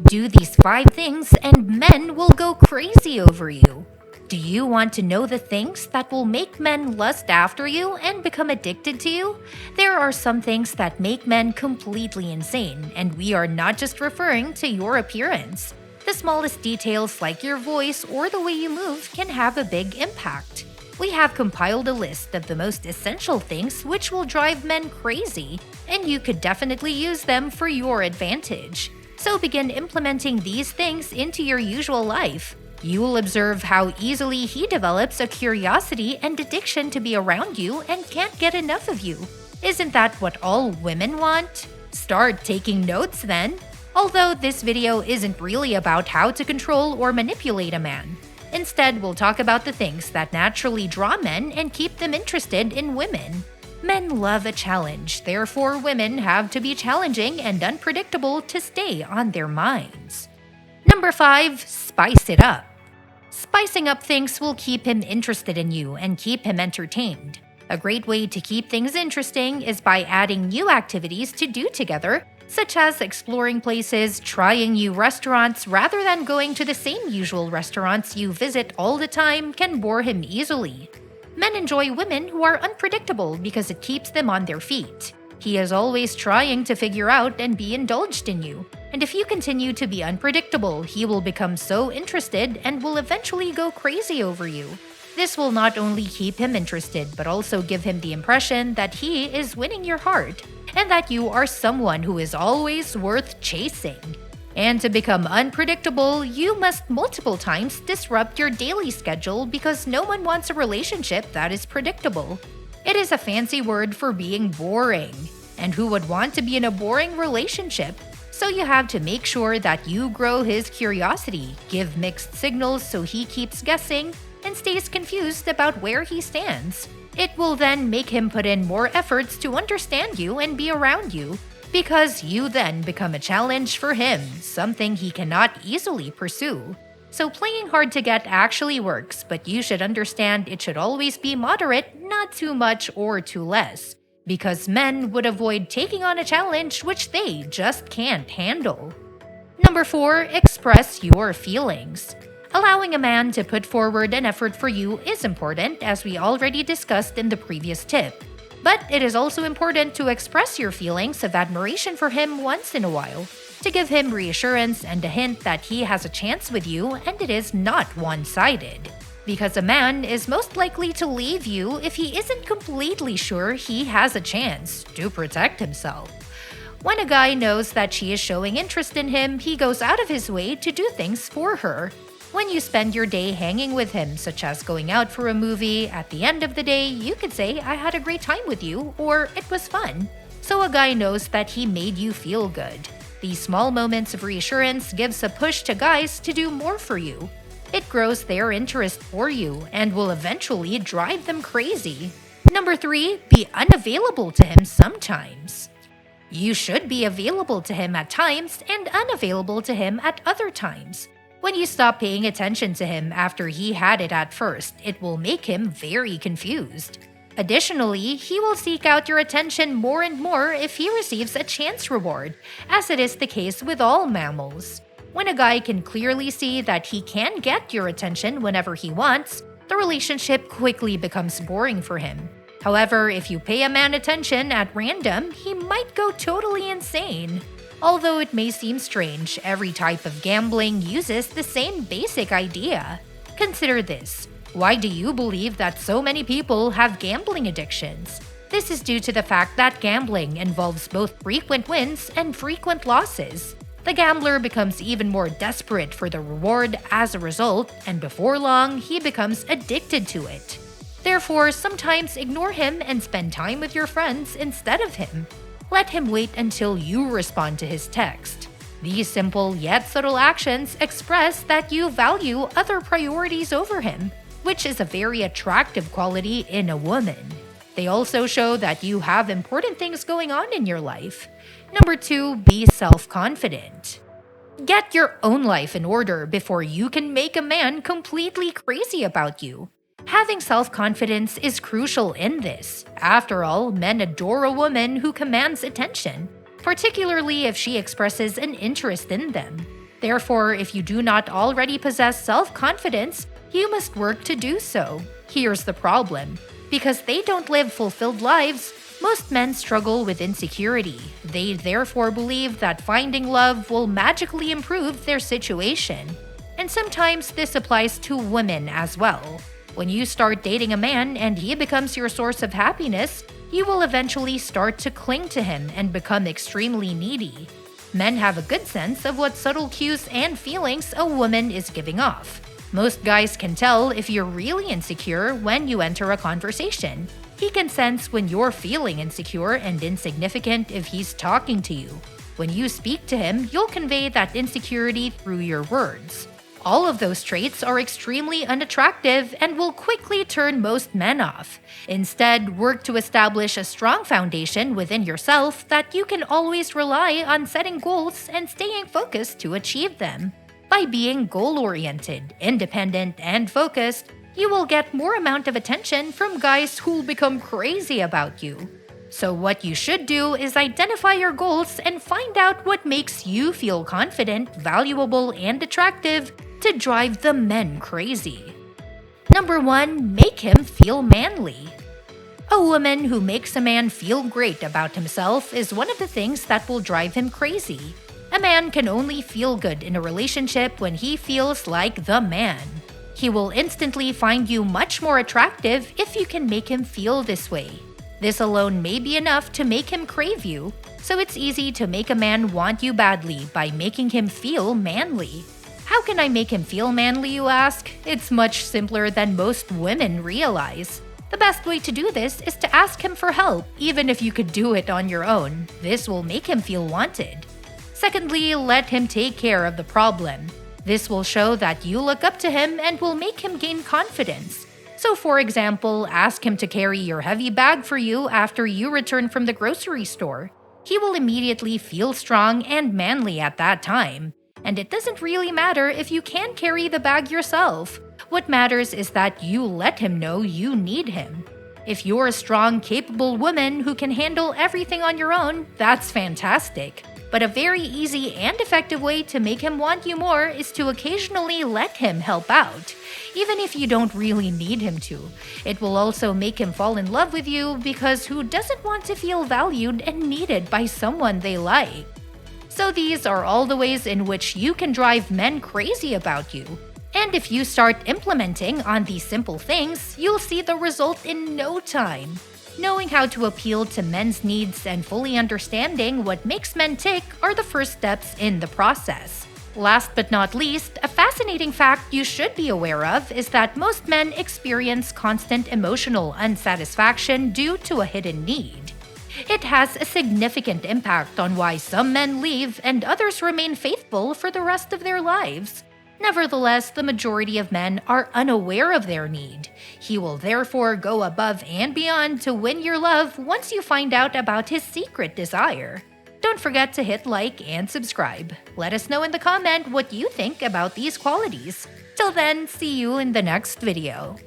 Do these 5 things and men will go crazy over you. Do you want to know the things that will make men lust after you and become addicted to you? There are some things that make men completely insane, and we are not just referring to your appearance. The smallest details like your voice or the way you move can have a big impact. We have compiled a list of the most essential things which will drive men crazy, and you could definitely use them for your advantage. So begin implementing these things into your usual life. You will observe how easily he develops a curiosity and addiction to be around you and can't get enough of you. Isn't that what all women want? Start taking notes then. Although this video isn't really about how to control or manipulate a man. Instead, we'll talk about the things that naturally draw men and keep them interested in women. Men love a challenge, therefore women have to be challenging and unpredictable to stay on their minds. Number 5. Spice it up. Spicing up things will keep him interested in you and keep him entertained. A great way to keep things interesting is by adding new activities to do together, such as exploring places, trying new restaurants rather than going to the same usual restaurants you visit all the time can bore him easily. Men enjoy women who are unpredictable because it keeps them on their feet. He is always trying to figure out and be indulged in you. And if you continue to be unpredictable, he will become so interested and will eventually go crazy over you. This will not only keep him interested, but also give him the impression that he is winning your heart, and that you are someone who is always worth chasing. And to become unpredictable, you must multiple times disrupt your daily schedule because no one wants a relationship that is predictable. It is a fancy word for being boring. And who would want to be in a boring relationship? So you have to make sure that you grow his curiosity, give mixed signals so he keeps guessing, and stays confused about where he stands. It will then make him put in more efforts to understand you and be around you, because you then become a challenge for him, something he cannot easily pursue. So playing hard to get actually works, but you should understand it should always be moderate, not too much or too less, because men would avoid taking on a challenge which they just can't handle. Number 4. Express your feelings. Allowing a man to put forward an effort for you is important, as we already discussed in the previous tip. But it is also important to express your feelings of admiration for him once in a while, to give him reassurance and a hint that he has a chance with you and it is not one-sided. Because a man is most likely to leave you if he isn't completely sure he has a chance to protect himself. When a guy knows that she is showing interest in him, he goes out of his way to do things for her. When you spend your day hanging with him, such as going out for a movie, at the end of the day, you could say, "I had a great time with you," or "It was fun." So a guy knows that he made you feel good. These small moments of reassurance gives a push to guys to do more for you. It grows their interest for you and will eventually drive them crazy. Number 3. Be unavailable to him sometimes. You should be available to him at times and unavailable to him at other times. When you stop paying attention to him after he had it at first, it will make him very confused. Additionally, he will seek out your attention more and more if he receives a chance reward, as it is the case with all mammals. When a guy can clearly see that he can get your attention whenever he wants, the relationship quickly becomes boring for him. However, if you pay a man attention at random, he might go totally insane. Although it may seem strange, every type of gambling uses the same basic idea. Consider this. Why do you believe that so many people have gambling addictions? This is due to the fact that gambling involves both frequent wins and frequent losses. The gambler becomes even more desperate for the reward as a result, and before long, he becomes addicted to it. Therefore, sometimes ignore him and spend time with your friends instead of him. Let him wait until you respond to his text. These simple yet subtle actions express that you value other priorities over him, which is a very attractive quality in a woman. They also show that you have important things going on in your life. Number 2, be self-confident. Get your own life in order before you can make a man completely crazy about you. Having self-confidence is crucial in this. After all, men adore a woman who commands attention, particularly if she expresses an interest in them. Therefore, if you do not already possess self-confidence, you must work to do so. Here's the problem. Because they don't live fulfilled lives, most men struggle with insecurity. They therefore believe that finding love will magically improve their situation. And sometimes this applies to women as well. When you start dating a man and he becomes your source of happiness, you will eventually start to cling to him and become extremely needy. Men have a good sense of what subtle cues and feelings a woman is giving off. Most guys can tell if you're really insecure when you enter a conversation. He can sense when you're feeling insecure and insignificant if he's talking to you. When you speak to him, you'll convey that insecurity through your words. All of those traits are extremely unattractive and will quickly turn most men off. Instead, work to establish a strong foundation within yourself that you can always rely on setting goals and staying focused to achieve them. By being goal-oriented, independent, and focused, you will get more amount of attention from guys who'll become crazy about you. So what you should do is identify your goals and find out what makes you feel confident, valuable, and attractive to drive the men crazy. Number 1. Make him feel manly. A woman who makes a man feel great about himself is one of the things that will drive him crazy. A man can only feel good in a relationship when he feels like the man. He will instantly find you much more attractive if you can make him feel this way. This alone may be enough to make him crave you, so it's easy to make a man want you badly by making him feel manly. How can I make him feel manly, you ask? It's much simpler than most women realize. The best way to do this is to ask him for help, even if you could do it on your own. This will make him feel wanted. Secondly, let him take care of the problem. This will show that you look up to him and will make him gain confidence. So for example, ask him to carry your heavy bag for you after you return from the grocery store. He will immediately feel strong and manly at that time. And it doesn't really matter if you can't carry the bag yourself. What matters is that you let him know you need him. If you're a strong, capable woman who can handle everything on your own, that's fantastic. But a very easy and effective way to make him want you more is to occasionally let him help out, even if you don't really need him to. It will also make him fall in love with you because who doesn't want to feel valued and needed by someone they like? So these are all the ways in which you can drive men crazy about you. And if you start implementing on these simple things, you'll see the result in no time. Knowing how to appeal to men's needs and fully understanding what makes men tick are the first steps in the process. Last but not least, a fascinating fact you should be aware of is that most men experience constant emotional unsatisfaction due to a hidden need. It has a significant impact on why some men leave and others remain faithful for the rest of their lives. Nevertheless, the majority of men are unaware of their need. He will therefore go above and beyond to win your love once you find out about his secret desire. Don't forget to hit like and subscribe. Let us know in the comment what you think about these qualities. Till then, see you in the next video.